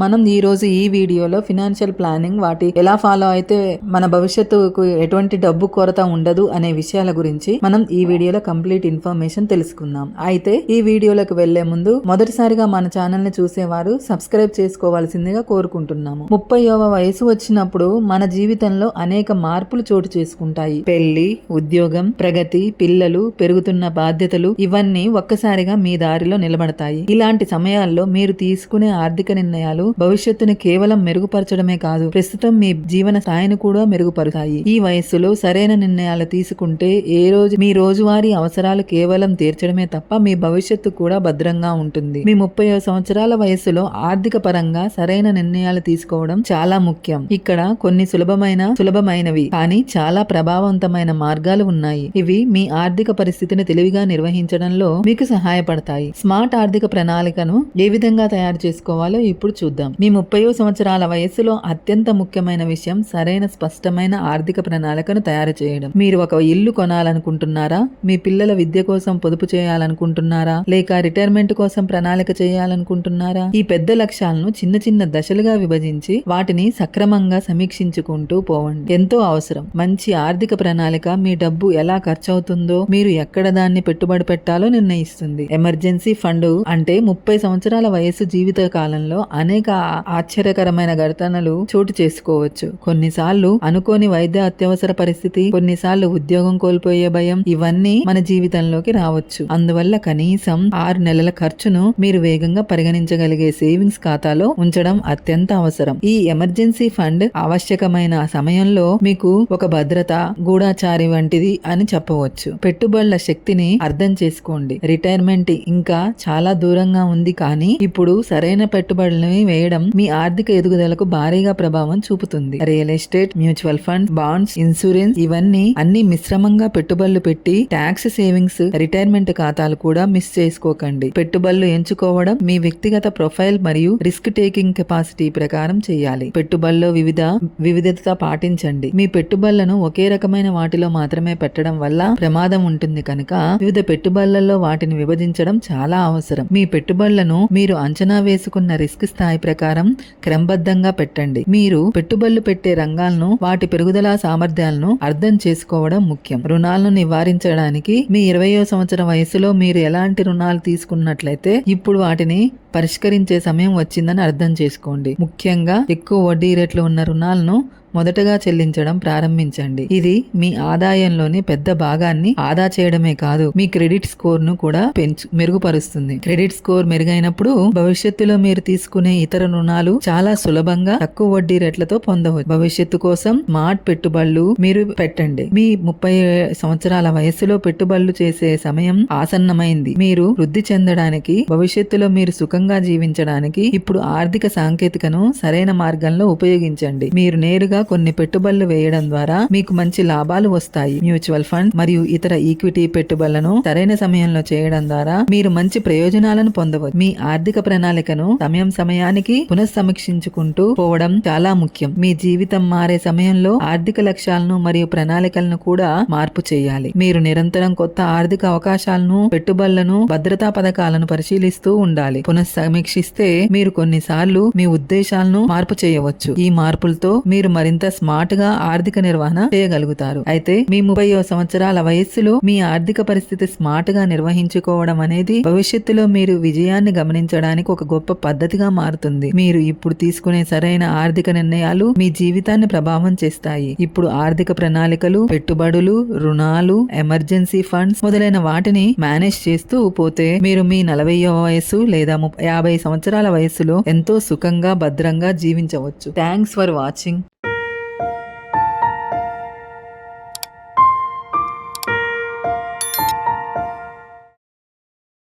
మనం ఈ రోజు ఈ వీడియోలో ఫినాన్షియల్ ప్లానింగ్ వాటి ఎలా ఫాలో అయితే మన భవిష్యత్తుకు ఎటువంటి డబ్బు కొరత ఉండదు అనే విషయాల గురించి మనం ఈ వీడియోలో కంప్లీట్ ఇన్ఫర్మేషన్ తెలుసుకుందాం. అయితే ఈ వీడియోలోకి వెళ్లే ముందు మొదటిసారిగా మన ఛానల్ ని చూసేవారు సబ్స్క్రైబ్ చేసుకోవాల్సిందిగా కోరుకుంటున్నాము. 30వ వయసు వచ్చినప్పుడు మన జీవితంలో అనేక మార్పులు చోటు చేసుకుంటాయి. పెళ్లి, ఉద్యోగం, ప్రగతి, పిల్లలు, పెరుగుతున్న బాధ్యతలు ఇవన్నీ ఒక్కసారిగా మీ దారిలో నిలబడతాయి. ఇలాంటి సమయాల్లో మీరు తీసుకునే ఆర్థిక నిర్ణయాలు భవిష్యత్తును కేవలం మెరుగుపరచడమే కాదు, ప్రస్తుతం మీ జీవన స్థాయిని కూడా మెరుగుపరుస్తాయి. ఈ వయస్సులో సరైన నిర్ణయాలు తీసుకుంటే మీ రోజువారీ అవసరాలు కేవలం తీర్చడమే తప్ప మీ భవిష్యత్తు కూడా భద్రంగా ఉంటుంది. మీ 30వ సంవత్సరాల వయస్సులో ఆర్థిక పరంగా సరైన నిర్ణయాలు తీసుకోవడం చాలా ముఖ్యం. ఇక్కడ కొన్ని సులభమైనవి కానీ చాలా ప్రభావవంతమైన మార్గాలు ఉన్నాయి. ఇవి మీ ఆర్థిక పరిస్థితిని తెలివిగా నిర్వహించడంలో మీకు సహాయపడతాయి. స్మార్ట్ ఆర్థిక ప్రణాళికను ఏ విధంగా తయారు చేసుకోవాలో ఇప్పుడు చూద్దాం. మీ 30వ సంవత్సరాల వయస్సులో అత్యంత ముఖ్యమైన విషయం సరైన స్పష్టమైన ఆర్థిక ప్రణాళికను తయారు చేయడం. మీరు ఒక ఇల్లు కొనాలనుకుంటున్నారా? మీ పిల్లల విద్య కోసం పొదుపు చేయాలనుకుంటున్నారా? లేక రిటైర్మెంట్ కోసం ప్రణాళిక చేయాలనుకుంటున్నారా? ఈ పెద్ద లక్ష్యాలను చిన్న చిన్న దశలుగా విభజించి వాటిని సక్రమంగా సమీక్షించుకుంటూ పోవండి. ఎంతో అవసరం. మంచి ఆర్థిక ప్రణాళిక మీ డబ్బు ఎలా ఖర్చవుతుందో, మీరు ఎక్కడ దాన్ని పెట్టుబడి పెట్టాలో నిర్ణయిస్తుంది. ఎమర్జెన్సీ ఫండ్ అంటే 30 సంవత్సరాల వయసు జీవిత కాలంలో అనేక ఆశ్చర్యకరమైన ఘటనలు చోటు చేసుకోవచ్చు. కొన్నిసార్లు అనుకోని వైద్య అత్యవసర పరిస్థితి, కొన్నిసార్లు ఉద్యోగం కోల్పోయే భయం, ఇవన్నీ మన జీవితంలోకి రావచ్చు. అందువల్ల కనీసం 6 నెలల ఖర్చును మీరు వేగంగా పరిగణించగలిగే సేవింగ్స్ ఖాతాలో ఉంచడం అత్యంత అవసరం. ఈ ఎమర్జెన్సీ ఫండ్ ఆవశ్యకమైన సమయంలో మీకు ఒక భద్రత, గూఢచారి వంటిది అని చెప్పవచ్చు. పెట్టుబడుల శక్తిని అర్థం చేసుకోండి. రిటైర్మెంట్ ఇంకా చాలా దూరంగా ఉంది, కానీ ఇప్పుడు సరైన పెట్టుబడులను వేయడం మీ ఆర్థిక ఎదుగుదలకు భారీగా ప్రభావం చూపుతుంది. Real estate, mutual fund, bonds, insurance ఇవన్నీ అన్ని మిశ్రమంగా పెట్టుబడులు పెట్టి ట్యాక్స్ సేవింగ్స్, రిటైర్మెంట్ ఖాతాలు కూడా మిస్ చేసుకోకండి. పెట్టుబడులు ఎంచుకోవడం మీ వ్యక్తిగత ప్రొఫైల్ మరియు రిస్క్ టేకింగ్ కెపాసిటీ ప్రకారం చేయాలి. పెట్టుబడుల్లో వివిధత పాటించండి. మీ పెట్టుబడులను ఒకే రకమైన వాటిలో మాత్రమే పెట్టడం వల్ల ప్రమాదం ఉంటుంది కనుక వివిధ పెట్టుబడులలో వాటిని విభజించడం చాలా అవసరం. మీ పెట్టుబడులను మీరు అంచనా వేసుకున్న రిస్క్ స్థాయి ప్రకారం క్రమబద్ధంగా పెట్టండి. మీరు పెట్టుబడులు పెట్టే రంగాలను, వాటి పెరుగుదల సామర్థ్యాలను అర్థం చేసుకోవడం ముఖ్యం. రుణాలను నివారించడానికి మీ 20వ సంవత్సరం వయసులో మీరు ఎలాంటి రుణాలు తీసుకున్నట్లయితే ఇప్పుడు వాటిని పరిష్కరించే సమయం వచ్చిందని అర్థం చేసుకోండి. ముఖ్యంగా ఎక్కువ వడ్డీ రేట్లు ఉన్న రుణాలను మొదటగా చెల్లించడం ప్రారంభించండి. ఇది మీ ఆదాయంలోని పెద్ద భాగాన్ని ఆదా చేయడమే కాదు, మీ క్రెడిట్ స్కోర్ ను కూడా మెరుగుపరుస్తుంది. క్రెడిట్ స్కోర్ మెరుగైనప్పుడు భవిష్యత్తులో మీరు తీసుకునే ఇతర రుణాలు చాలా సులభంగా తక్కువ వడ్డీ రేట్లతో పొందవచ్చు. భవిష్యత్తు కోసం స్మార్ట్ పెట్టుబడులు మీరు పెట్టండి. మీ 30 సంవత్సరాల వయస్సులో పెట్టుబడులు చేసే సమయం ఆసన్నమైంది. మీరు వృద్ధి చెందడానికి, భవిష్యత్తులో మీరు సుఖంగా జీవించడానికి ఇప్పుడు ఆర్థిక సాంకేతికను సరైన మార్గంలో ఉపయోగించండి. మీరు నేరుగా కొన్ని పెట్టుబడులు వేయడం ద్వారా మీకు మంచి లాభాలు వస్తాయి. మ్యూచువల్ ఫండ్ మరియు ఇతర ఈక్విటీ పెట్టుబడులను సరైన సమయంలో చేయడం ద్వారా మీరు మంచి ప్రయోజనాలను పొందవచ్చు. మీ ఆర్థిక ప్రణాళికను సమయానికి పునఃసమీక్షించుకుంటూ పోవడం చాలా ముఖ్యం. మీ జీవితం మారే సమయంలో ఆర్థిక లక్ష్యాలను మరియు ప్రణాళికలను కూడా మార్పు చేయాలి. మీరు నిరంతరం కొత్త ఆర్థిక అవకాశాలను, పెట్టుబడులను, భద్రతా పథకాలను పరిశీలిస్తూ ఉండాలి. పునఃసమీక్షిస్తే మీరు కొన్నిసార్లు మీ ఉద్దేశాలను మార్పు చేయవచ్చు. ఈ మార్పులతో మీరు మరింత స్మార్ట్ గా ఆర్థిక నిర్వహణ చేయగలుగుతారు. అయితే మీ 30వ సంవత్సరాల వయస్సులో మీ ఆర్థిక పరిస్థితి స్మార్ట్ గా నిర్వహించుకోవడం అనేది భవిష్యత్తులో మీరు విజయాన్ని గమనించడానికి ఒక గొప్ప పద్ధతిగా మారుతుంది. మీరు ఇప్పుడు తీసుకునే సరైన ఆర్థిక నిర్ణయాలు మీ జీవితాన్ని ప్రభావం చేస్తాయి. ఇప్పుడు ఆర్థిక ప్రణాళికలు, పెట్టుబడులు, రుణాలు, ఎమర్జెన్సీ ఫండ్స్ మొదలైన వాటిని మేనేజ్ చేస్తూ పోతే మీరు మీ 40వ వయస్సు లేదా 50 సంవత్సరాల వయస్సులో ఎంతో సుఖంగా, భద్రంగా జీవించవచ్చు. Thanks for watching.